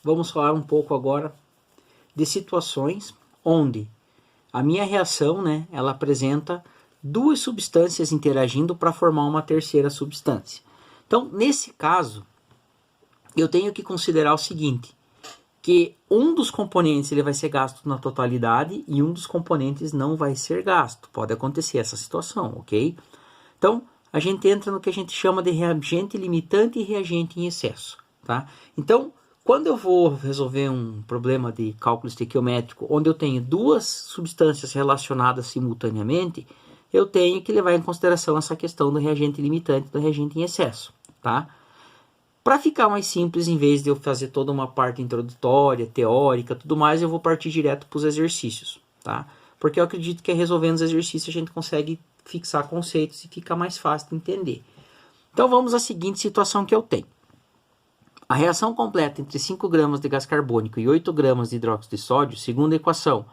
vamos falar um pouco agora de situações onde a minha reação, né, ela apresenta duas substâncias interagindo para formar uma terceira substância. Então, nesse caso, eu tenho que considerar o seguinte, que um dos componentes ele vai ser gasto na totalidade e um dos componentes não vai ser gasto. Pode acontecer essa situação, ok? Então, a gente entra no que a gente chama de reagente limitante e reagente em excesso, tá? Então, quando eu vou resolver um problema de cálculo estequiométrico, onde eu tenho duas substâncias relacionadas simultaneamente, eu tenho que levar em consideração essa questão do reagente limitante e do reagente em excesso, tá? Para ficar mais simples, em vez de eu fazer toda uma parte introdutória, teórica, tudo mais, eu vou partir direto para os exercícios, tá? Porque eu acredito que resolvendo os exercícios a gente consegue fixar conceitos e fica mais fácil de entender. Então vamos à seguinte situação que eu tenho. A reação completa entre 5 gramas de gás carbônico e 8 gramas de hidróxido de sódio, segundo a equação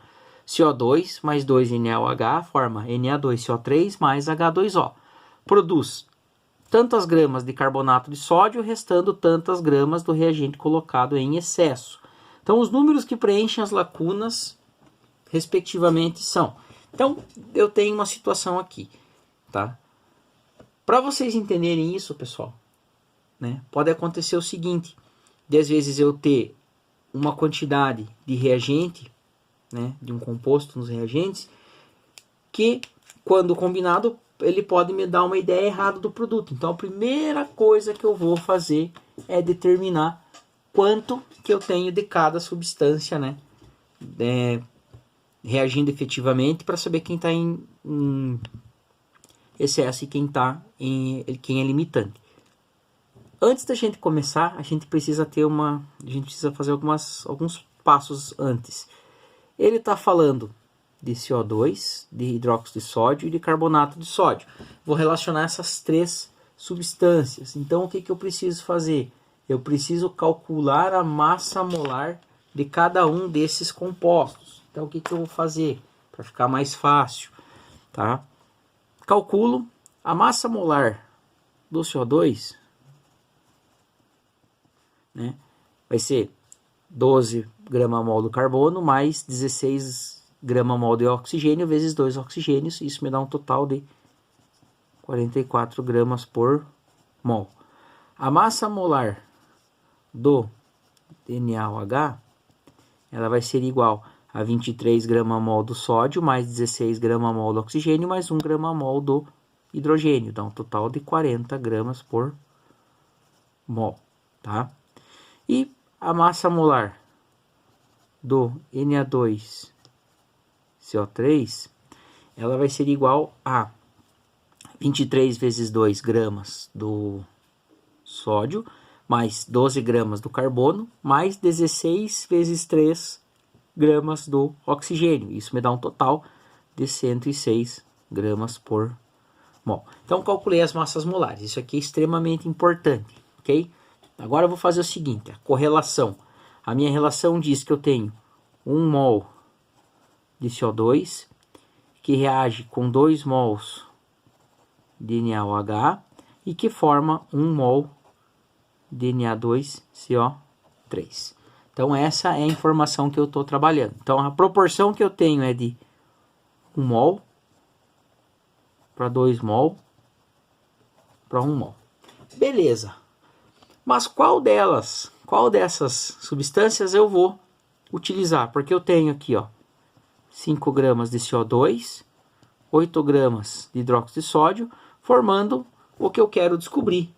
CO2 mais 2NaOH, forma Na2CO3 mais H2O, produz tantas gramas de carbonato de sódio, restando tantas gramas do reagente colocado em excesso. Então, os números que preenchem as lacunas, respectivamente, são... Então, eu tenho uma situação aqui, tá? Para vocês entenderem isso, pessoal, né, pode acontecer o seguinte, de às vezes eu ter uma quantidade de reagente, né, de um composto nos reagentes, que, quando combinado, ele pode me dar uma ideia errada do produto. Então, a primeira coisa que eu vou fazer é determinar quanto que eu tenho de cada substância, né, reagindo efetivamente, para saber quem está em excesso e quem é limitante. Antes da gente começar, a gente precisa fazer alguns passos antes. Ele está falando de CO2, de hidróxido de sódio e de carbonato de sódio. Vou relacionar essas três substâncias. Então, o que eu preciso fazer? Eu preciso calcular a massa molar de cada um desses compostos. Então, o que eu vou fazer? Para ficar mais fácil, tá? Calculo a massa molar do CO2, né? Vai ser 12 grama-mol do carbono mais 16 grama-mol de oxigênio vezes 2 oxigênios. Isso me dá um total de 44 gramas por mol. A massa molar do NaOH, ela vai ser igual a 23 grama-mol do sódio mais 16 grama-mol do oxigênio mais 1 grama-mol do hidrogênio. Dá um total de 40 gramas por mol, tá? E a massa molar do Na2CO3, ela vai ser igual a 23 vezes 2 gramas do sódio, mais 12 gramas do carbono, mais 16 vezes 3 gramas do oxigênio. Isso me dá um total de 106 gramas por mol. Então, calculei as massas molares. Isso aqui é extremamente importante, ok? Agora eu vou fazer o seguinte, a correlação. A minha relação diz que eu tenho 1 mol de CO2 que reage com 2 mols de NaOH e que forma 1 mol de Na2CO3. Então essa é a informação que eu estou trabalhando. Então a proporção que eu tenho é de 1 mol para 2 mol para 1 mol. Beleza. Mas qual dessas substâncias eu vou utilizar? Porque eu tenho aqui, ó, 5 gramas de CO2, 8 gramas de hidróxido de sódio, formando o que eu quero descobrir,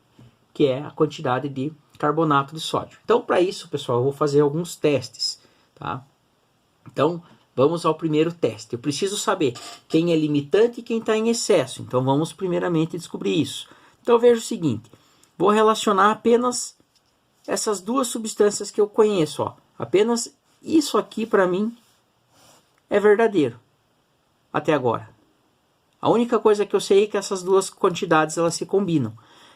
que é a quantidade de carbonato de sódio. Então, para isso, pessoal, eu vou fazer alguns testes, tá? Então, vamos ao primeiro teste. Eu preciso saber quem é limitante e quem está em excesso. Então, vamos primeiramente descobrir isso. Então, eu vejo o seguinte. Vou relacionar apenas essas duas substâncias que eu conheço, ó. Apenas isso aqui, para mim, é verdadeiro. Até agora. A única coisa que eu sei é que essas duas quantidades elas se combinam.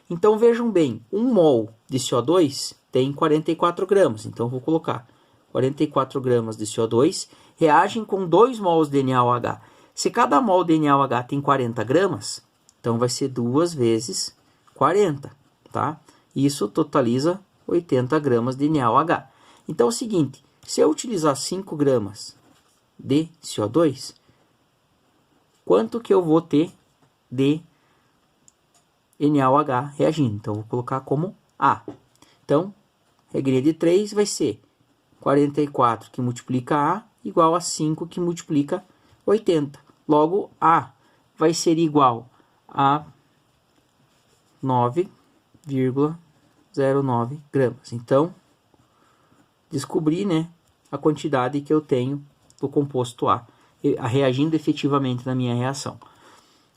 Então vejam bem, 1 mol de CO2 tem 44 gramas. Então vou colocar 44 gramas de CO2 reagem com 2 mols de NaOH. Se cada mol de NaOH tem 40 gramas, então vai ser 2 vezes 40, tá? Isso totaliza 80 gramas de NaOH. Então é o seguinte, se eu utilizar 5 gramas de CO2, quanto que eu vou ter de NaOH reagindo? Então eu vou colocar como A. Então, regrinha de 3 vai ser 44 que multiplica A igual a 5 que multiplica 80. Logo, A vai ser igual a 9,09 gramas. Então, descobri, né, a quantidade que eu tenho do composto A reagindo efetivamente na minha reação.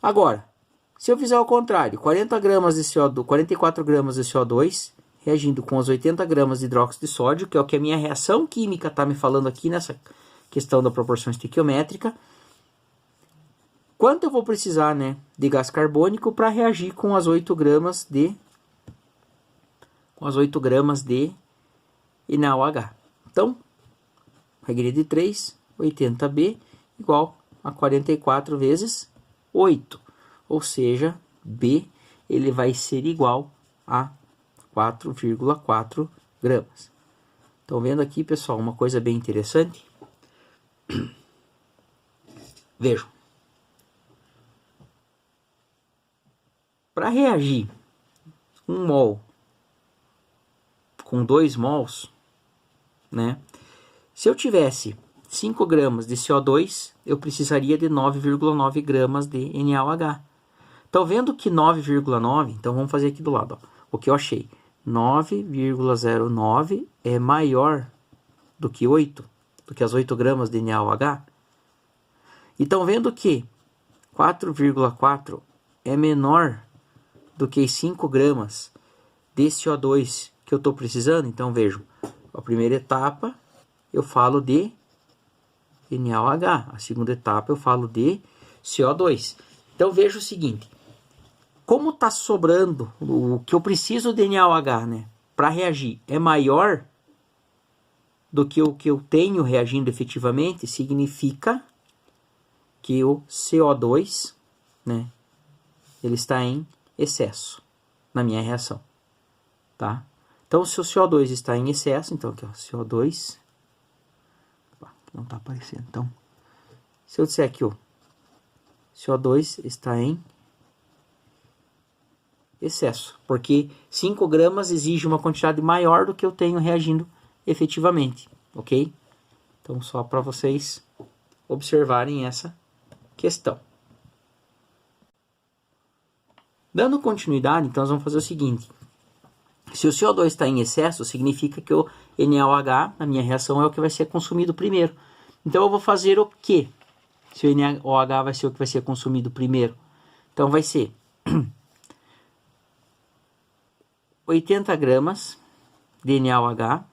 Agora, se eu fizer o contrário, 44 gramas de CO2 reagindo com as 80 gramas de hidróxido de sódio, que é o que a minha reação química está me falando aqui nessa questão da proporção estequiométrica, quanto eu vou precisar, né, de gás carbônico para reagir com as 8 gramas de NaOH. Então, regra de 3, 80B igual a 44 vezes 8. Ou seja, B ele vai ser igual a 4,4 gramas. Estão vendo aqui, pessoal, uma coisa bem interessante? Vejam. Para reagir 1 mol com 2 mols, né? Se eu tivesse 5 gramas de CO2, eu precisaria de 9,9 gramas de NaOH. Estão vendo que 9,9, então vamos fazer aqui do lado, ó, o que eu achei. 9,09 é maior do que 8, do que as 8 gramas de NaOH. E estão vendo que 4,4 é menor do que 5 gramas de CO2 que eu estou precisando. Então vejam, a primeira etapa eu falo de NaOH, a segunda etapa eu falo de CO2. Então veja o seguinte, como está sobrando o que eu preciso de NaOH, né, para reagir é maior do que o que eu tenho reagindo efetivamente, significa que o CO2, né, ele está em excesso na minha reação, tá? Então, se o CO2 está em excesso, então aqui, ó, CO2, não está aparecendo. Então, se eu disser aqui, ó, CO2 está em excesso, porque 5 gramas exige uma quantidade maior do que eu tenho reagindo efetivamente, ok? Então, só para vocês observarem essa questão. Dando continuidade, então nós vamos fazer o seguinte. Se o CO2 está em excesso, significa que o NaOH, na minha reação, é o que vai ser consumido primeiro. Então eu vou fazer o quê? Se o NaOH vai ser o que vai ser consumido primeiro. Então vai ser 80 gramas de NaOH.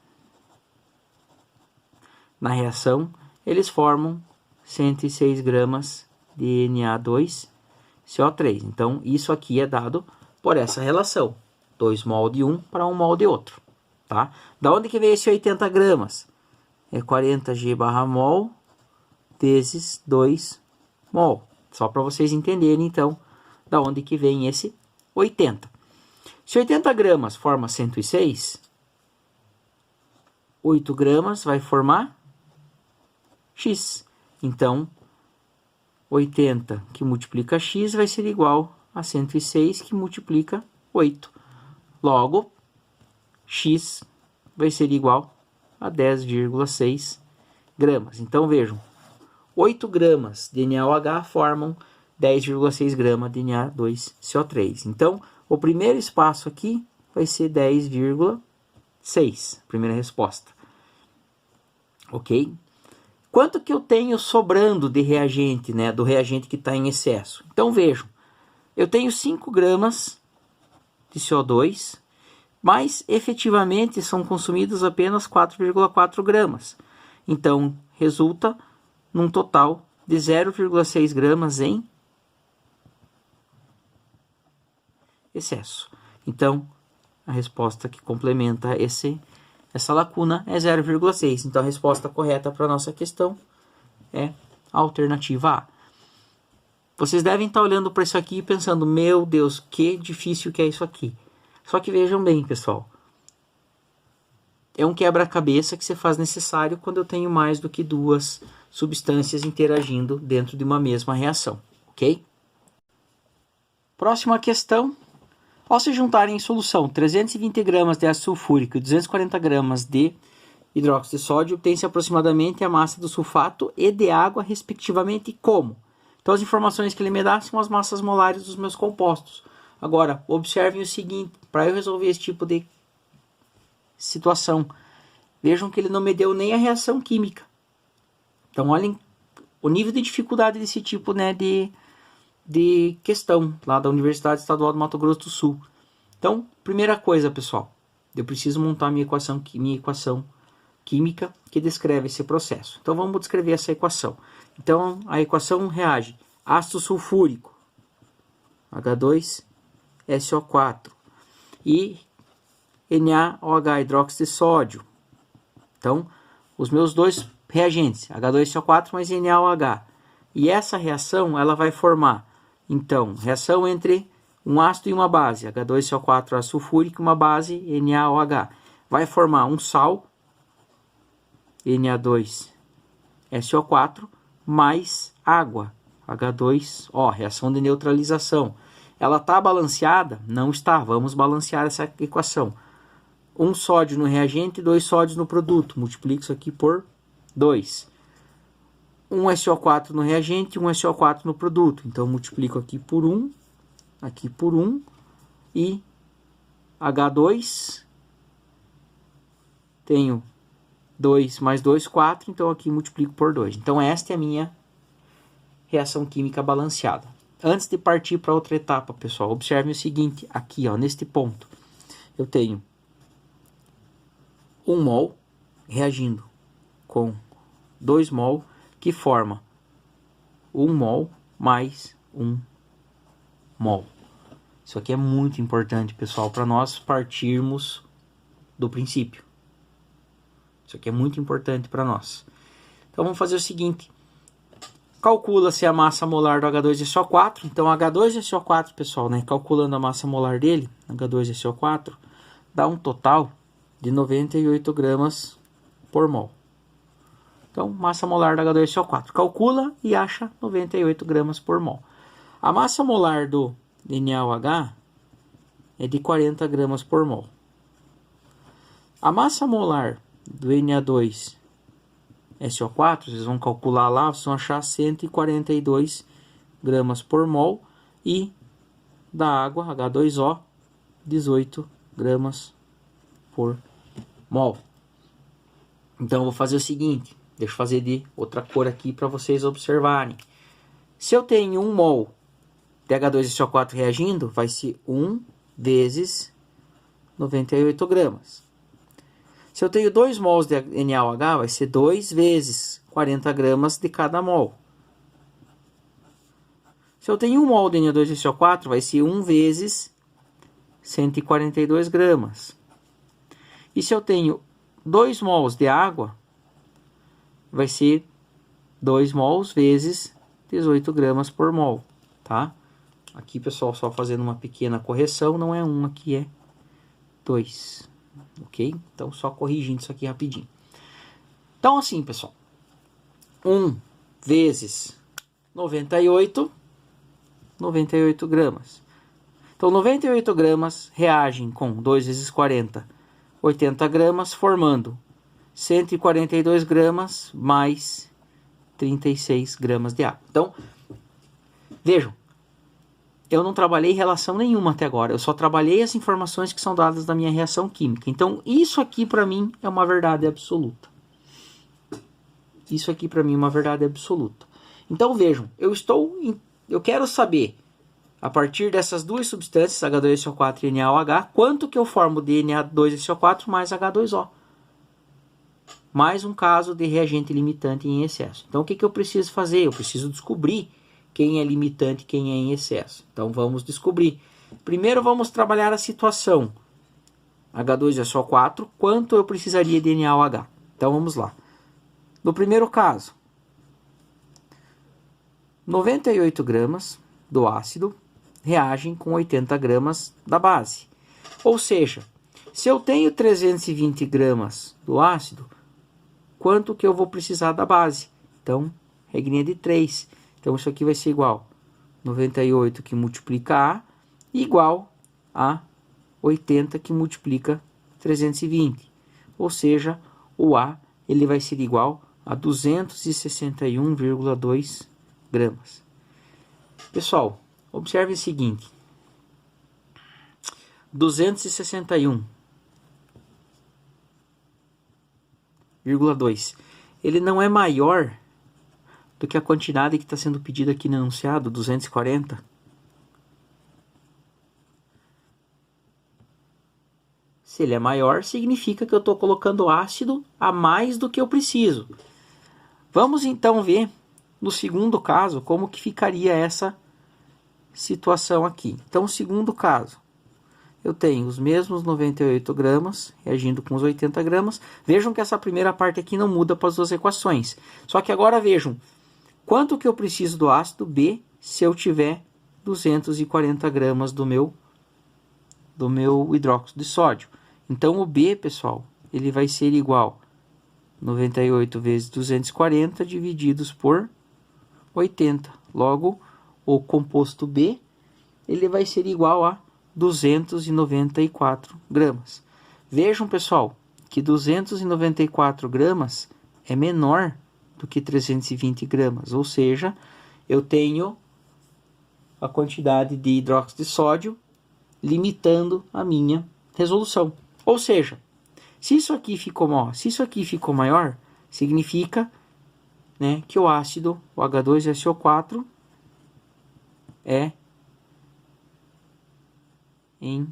Na reação, eles formam 106 gramas de Na2CO3. Então, isso aqui é dado por essa relação. 2 mol de um para 1 mol de outro. Tá? Da onde que veio esse 80 gramas? É 40 G/mol vezes 2 mol. Só para vocês entenderem, então, da onde que vem esse 80. Se 80 gramas forma 106, 8 gramas vai formar X. Então, 80 que multiplica X vai ser igual a 106 que multiplica 8. Logo, X vai ser igual a 10,6 gramas. Então, vejam, 8 gramas de NaOH formam 10,6 gramas de Na2CO3. Então, o primeiro espaço aqui vai ser 10,6, primeira resposta. Ok? Quanto que eu tenho sobrando de reagente, né, do reagente que está em excesso? Então, vejam, eu tenho 5 gramas de CO2, mas efetivamente são consumidos apenas 4,4 gramas. Então, resulta num total de 0,6 gramas em excesso. Então, a resposta que complementa essa lacuna é 0,6. Então, a resposta correta para a nossa questão é a alternativa A. Vocês devem estar olhando para isso aqui e pensando, meu Deus, que difícil que é isso aqui. Só que vejam bem, pessoal. é um quebra-cabeça que se faz necessário quando eu tenho mais do que duas substâncias interagindo dentro de uma mesma reação, ok? Próxima questão. Ao se juntarem em solução 320 gramas de ácido sulfúrico e 240 gramas de hidróxido de sódio, obtém-se aproximadamente a massa do sulfato e de água, respectivamente, como? Então, as informações que ele me dá são as massas molares dos meus compostos. Agora, observem o seguinte, para eu resolver esse tipo de situação, vejam que ele não me deu nem a reação química. Então, olhem o nível de dificuldade desse tipo, né, de questão lá da Universidade Estadual do Mato Grosso do Sul. Então, primeira coisa, pessoal, eu preciso montar minha equação química que descreve esse processo. Então, vamos descrever essa equação. Então, a equação reage ácido sulfúrico, H2SO4, e NaOH, hidróxido de sódio. Então, os meus dois reagentes, H2SO4 mais NaOH. E essa reação, ela vai formar, então, reação entre um ácido e uma base, H2SO4 ácido sulfúrico, e uma base, NaOH. Vai formar um sal, Na2SO4, mais água, H2O, reação de neutralização. Ela está balanceada? Não está. Vamos balancear essa equação. Um sódio no reagente e 2 sódios no produto. Multiplico isso aqui por 2. Um SO4 no reagente e um SO4 no produto. Então, multiplico aqui por 1 e H2. Tenho 2 mais 2, 4. Então, aqui multiplico por 2. Então, esta é a minha reação química balanceada. Antes de partir para outra etapa, pessoal, observe o seguinte, aqui, ó, neste ponto, eu tenho 1 mol reagindo com 2 mol, que forma 1 mol mais 1 mol. Isso aqui é muito importante, pessoal, para nós partirmos do princípio. Isso aqui é muito importante para nós. Então, vamos fazer o seguinte. Calcula-se a massa molar do H2SO4. Então, H2SO4, pessoal, né, calculando a massa molar dele, H2SO4, dá um total de 98 gramas por mol. Então, massa molar do H2SO4. Calcula e acha 98 gramas por mol. A massa molar do NaOH é de 40 gramas por mol. A massa molar do Na2SO4, vocês vão calcular lá, vocês vão achar 142 gramas por mol. E da água, H2O, 18 gramas por mol. Então, eu vou fazer o seguinte. Deixa eu fazer de outra cor aqui para vocês observarem. Se eu tenho 1 mol de H2SO4 reagindo, vai ser 1 vezes 98 gramas. Se eu tenho 2 mols de NaOH, vai ser 2 vezes 40 gramas de cada mol. Se eu tenho 1 mol de Na2SO4, vai ser 1 vezes 142 gramas. E se eu tenho 2 mols de água, vai ser 2 mols vezes 18 gramas por mol, tá? Aqui, pessoal, só fazendo uma pequena correção, não é 1, aqui é 2. Ok? Então, só corrigindo isso aqui rapidinho. Então, assim, pessoal. 1 vezes 98 gramas. Então, 98 gramas reagem com 2 vezes 40, 80 gramas, formando 142 gramas mais 36 gramas de água. Então, vejam. Eu não trabalhei relação nenhuma até agora. Eu só trabalhei as informações que são dadas da minha reação química. Então, isso aqui para mim é uma verdade absoluta. Isso aqui para mim é uma verdade absoluta. Então, vejam, eu quero saber, a partir dessas duas substâncias, H2SO4 e NaOH, quanto que eu formo de Na2SO4 mais H2O. Mais um caso de reagente limitante em excesso. Então, o que eu preciso fazer? Eu preciso descobrir quem é limitante e quem é em excesso. Então, vamos descobrir. Primeiro, vamos trabalhar a situação. H2SO4, quanto eu precisaria de NaOH? Então, vamos lá. No primeiro caso, 98 gramas do ácido reagem com 80 gramas da base. Ou seja, Se eu tenho 320 gramas do ácido, quanto que eu vou precisar da base? Então, regrinha de 3. Então, isso aqui vai ser igual a 98 que multiplica A, igual a 80 que multiplica 320. Ou seja, o A ele vai ser igual a 261,2 gramas. Pessoal, observe o seguinte. 261,2. Ele não é maior do que a quantidade que está sendo pedida aqui no enunciado, 240. Se ele é maior, significa que eu estou colocando ácido a mais do que eu preciso. Vamos então ver, no segundo caso, como que ficaria essa situação aqui. Então, no segundo caso, eu tenho os mesmos 98 gramas reagindo com os 80 gramas. Vejam que essa primeira parte aqui não muda para as duas equações. Só que agora vejam, quanto que eu preciso do ácido B se eu tiver 240 gramas do meu hidróxido de sódio. Então, o B, pessoal, ele vai ser igual a 98 vezes 240 divididos por 80. Logo, o composto B, ele vai ser igual a 294 gramas. Vejam, pessoal, que 294 gramas é menor do que 320 gramas. Ou seja, eu tenho a quantidade de hidróxido de sódio limitando a minha resolução. Ou seja, se isso aqui ficou maior, significa, né, que o ácido, o H2SO4, é em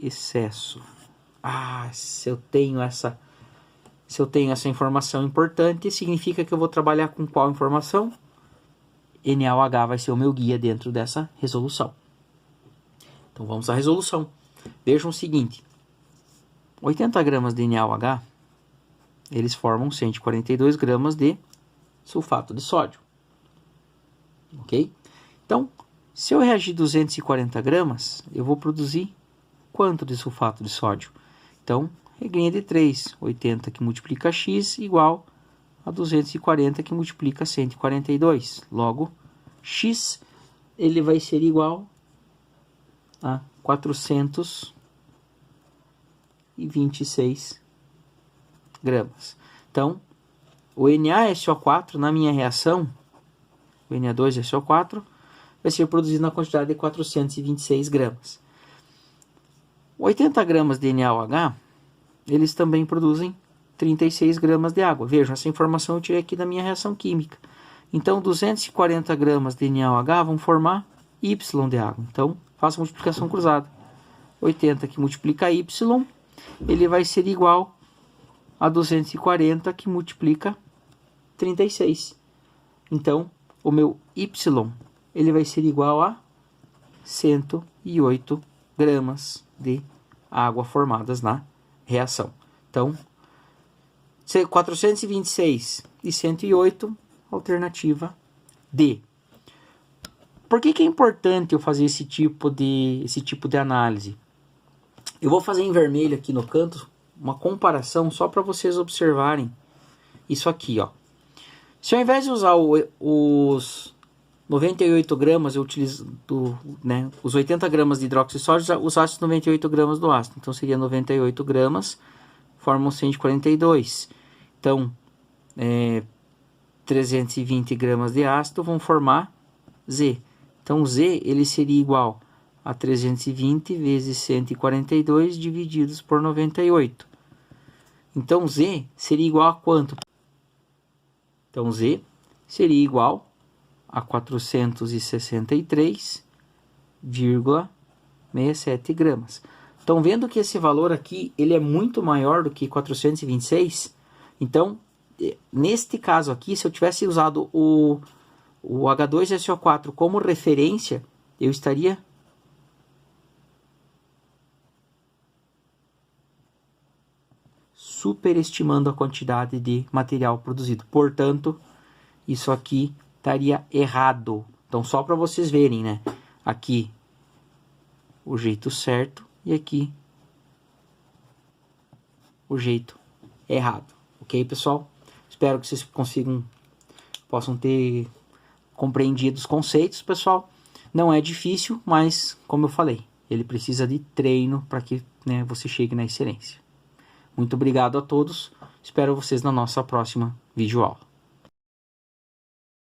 excesso. Se eu tenho essa informação importante, significa que eu vou trabalhar com qual informação? NaOH vai ser o meu guia dentro dessa resolução. Então vamos à resolução. Vejam o seguinte. 80 gramas de NaOH, eles formam 142 gramas de sulfato de sódio. Ok? Então, se eu reagir 240 gramas, eu vou produzir quanto de sulfato de sódio? Então, regrinha de 3. 80 que multiplica X igual a 240 que multiplica 142. Logo, X ele vai ser igual a 426 gramas. Então, o NaSO4 na minha reação, o Na2SO4, vai ser produzido na quantidade de 426 gramas. 80 gramas de NaOH, eles também produzem 36 gramas de água. Vejam, essa informação eu tirei aqui da minha reação química. Então, 240 gramas de NaOH vão formar Y de água. Então, faço multiplicação cruzada. 80 que multiplica Y, ele vai ser igual a 240 que multiplica 36. Então, o meu Y, ele vai ser igual a 108 gramas de água formadas na reação. Então, 426 e 108, alternativa D. Por que é importante eu fazer esse tipo de análise? Eu vou fazer em vermelho aqui no canto uma comparação só para vocês observarem isso aqui, ó. Se ao invés de usar os 98 gramas, eu utilizo os 80 gramas de hidróxido de sódio, usasse 98 gramas do ácido. Então, seria 98 gramas, formam 142. Então, 320 gramas de ácido vão formar Z. Então, Z ele seria igual a 320 vezes 142 divididos por 98. Então, Z seria igual a quanto? Então, Z seria igual a 463,67 gramas. Estão vendo que esse valor aqui ele é muito maior do que 426? Então, neste caso aqui, se eu tivesse usado o H2SO4 como referência, eu estaria superestimando a quantidade de material produzido. Portanto, isso aqui estaria errado. Então, só para vocês verem, né? Aqui o jeito certo e aqui o jeito errado. Ok, pessoal? Espero que vocês possam ter compreendido os conceitos, pessoal. Não é difícil, mas, como eu falei, ele precisa de treino para que, né, você chegue na excelência. Muito obrigado a todos. Espero vocês na nossa próxima videoaula.